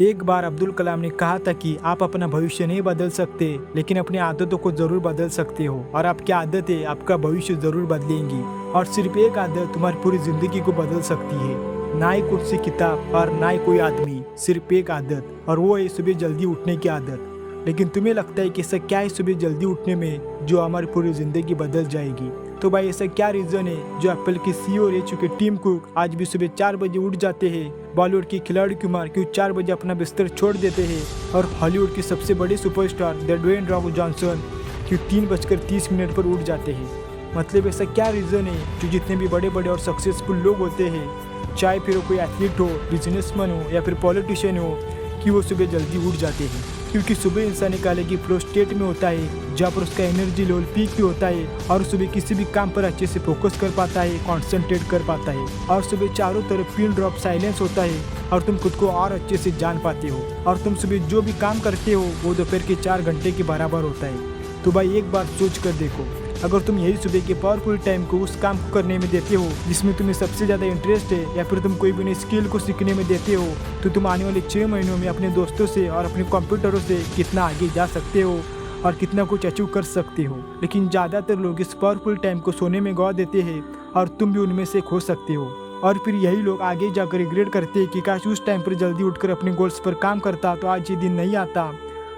एक बार अब्दुल कलाम ने कहा था कि आप अपना भविष्य नहीं बदल सकते, लेकिन अपनी आदतों को जरूर बदल सकते हो, और आपकी आदतें आपका भविष्य जरूर बदलेंगी। और सिर्फ एक आदत तुम्हारी पूरी जिंदगी को बदल सकती है। ना ही कुछ सी किताब और ना ही कोई आदमी, सिर्फ एक आदत, और वो है सुबह जल्दी उठने की आदत। लेकिन तुम्हें लगता है कि ऐसा क्या है सुबह जल्दी उठने में जो हमारी पूरी जिंदगी बदल जाएगी? तो भाई ऐसा क्या रीजन है जो एप्पल के सीईओ रह चुके टिम कुक आज भी सुबह 4 बजे उठ जाते हैं? बॉलीवुड की खिलाड़ी कुमार क्यों 4 बजे अपना बिस्तर छोड़ देते हैं? और हॉलीवुड के सबसे बड़े superstar the Dwayne Rock Johnson क्यों 3:30 पर उठ जाते हैं? मतलब ऐसा क्या रीजन है जो जितने भी बड़े बड़े और सक्सेसफुल लोग होते हैं, चाहे फिर वो कोई एथलीट हो, बिजनेसमैन हो या फिर पॉलिटिशियन हो, कि वो सुबह जल्दी उठ जाते हैं? क्योंकि सुबह इंसान एक अलग ही फ्लो स्टेट में होता है जहाँ पर उसका एनर्जी लेवल पीक पे होता है, और सुबह किसी भी काम पर अच्छे से फोकस कर पाता है, कॉन्सेंट्रेट कर पाता है, और सुबह चारों तरफ पिन ड्रॉप साइलेंस होता है और तुम खुद को और अच्छे से जान पाते हो, और तुम सुबह जो भी काम करते हो वो दोपहर के 4 घंटे के बराबर होता है। तो भाई एक बार सोच कर देखो, अगर तुम यही सुबह के पावरफुल टाइम को उस काम को करने में देते हो जिसमें तुम्हें सबसे ज़्यादा इंटरेस्ट है, या फिर तुम कोई भी नई स्किल को सीखने में देते हो, तो तुम आने वाले 6 महीनों में अपने दोस्तों से और अपने कंप्यूटरों से कितना आगे जा सकते हो और कितना कुछ अचीव कर सकते हो। लेकिन ज़्यादातर लोग इस पावरफुल टाइम को सोने में गवा देते हैं, और तुम भी उनमें से खो सकते हो। और फिर यही लोग आगे जाकर रिग्रेट करते हैं कि काश उस टाइम पर जल्दी उठकर अपने गोल्स पर काम करता तो आज ये दिन नहीं आता।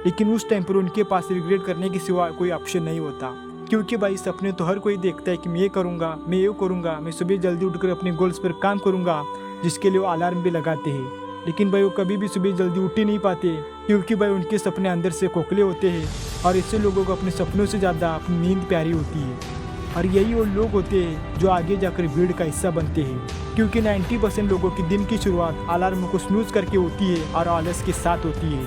लेकिन उस टाइम पर उनके पास रिग्रेट करने के सिवा कोई ऑप्शन नहीं होता, क्योंकि भाई सपने तो हर कोई देखता है कि मैं ये करूँगा, मैं ये करूँगा, मैं सुबह जल्दी उठकर अपने गोल्स पर काम करूँगा, जिसके लिए वो अलार्म भी लगाते हैं। लेकिन भाई वो कभी भी सुबह जल्दी उठ ही नहीं पाते, क्योंकि भाई उनके सपने अंदर से खोखले होते हैं, और इससे लोगों को अपने सपनों से ज़्यादा अपनी नींद प्यारी होती है। और यही वो लोग होते हैं जो आगे जाकर भीड़ का हिस्सा बनते हैं, क्योंकि 90% लोगों की दिन की शुरुआत अलार्म को स्नूज करके होती है और आलस के साथ होती है,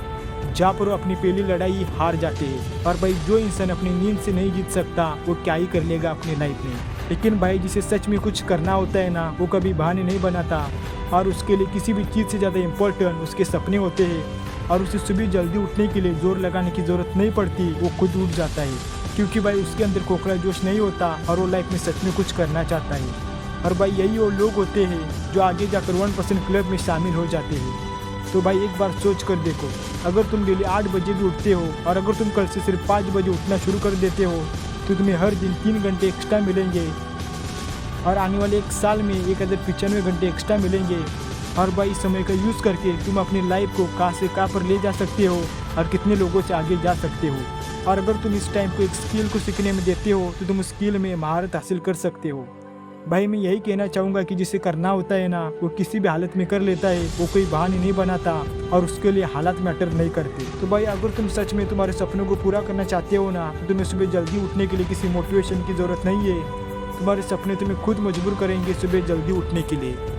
जहाँ पर वो अपनी पहली लड़ाई हार जाते हैं। और भाई जो इंसान अपनी नींद से नहीं जीत सकता वो क्या ही कर लेगा अपनी लाइफ में। लेकिन भाई जिसे सच में कुछ करना होता है ना, वो कभी बहाने नहीं बनाता, और उसके लिए किसी भी चीज़ से ज़्यादा इम्पोर्टेंट उसके सपने होते हैं, और उसे सुबह जल्दी उठने के लिए जोर लगाने की ज़रूरत नहीं पड़ती, वो खुद उठ जाता है, क्योंकि भाई उसके अंदर खोखला जोश नहीं होता और वो लाइफ में सच में कुछ करना चाहता है। और भाई यही वो लोग होते हैं जो आगे जाकर 1% क्लब में शामिल हो जाते हैं। तो भाई एक बार सोच कर देखो, अगर तुम डेली 8 बजे भी उठते हो, और अगर तुम कल से सिर्फ 5 बजे उठना शुरू कर देते हो, तो तुम्हें हर दिन 3 घंटे एक्स्ट्रा मिलेंगे, और आने वाले 1 साल में 1095 घंटे एक्स्ट्रा मिलेंगे। और भाई समय का यूज़ करके तुम अपनी लाइफ को कहाँ से कहाँ पर ले जा सकते हो और कितने लोगों से आगे जा सकते हो। और अगर तुम इस टाइम को एक स्किल को सीखने में देते हो तो तुम स्किल में महारत हासिल कर सकते हो। भाई मैं यही कहना चाहूँगा कि जिसे करना होता है ना, वो किसी भी हालत में कर लेता है, वो कोई बहाने नहीं बनाता, और उसके लिए हालात मैटर नहीं करते। तो भाई अगर तुम सच में तुम्हारे सपनों को पूरा करना चाहते हो ना, तो तुम्हें सुबह जल्दी उठने के लिए किसी मोटिवेशन की ज़रूरत नहीं है। तुम्हारे सपने तुम्हें खुद मजबूर करेंगे सुबह जल्दी उठने के लिए।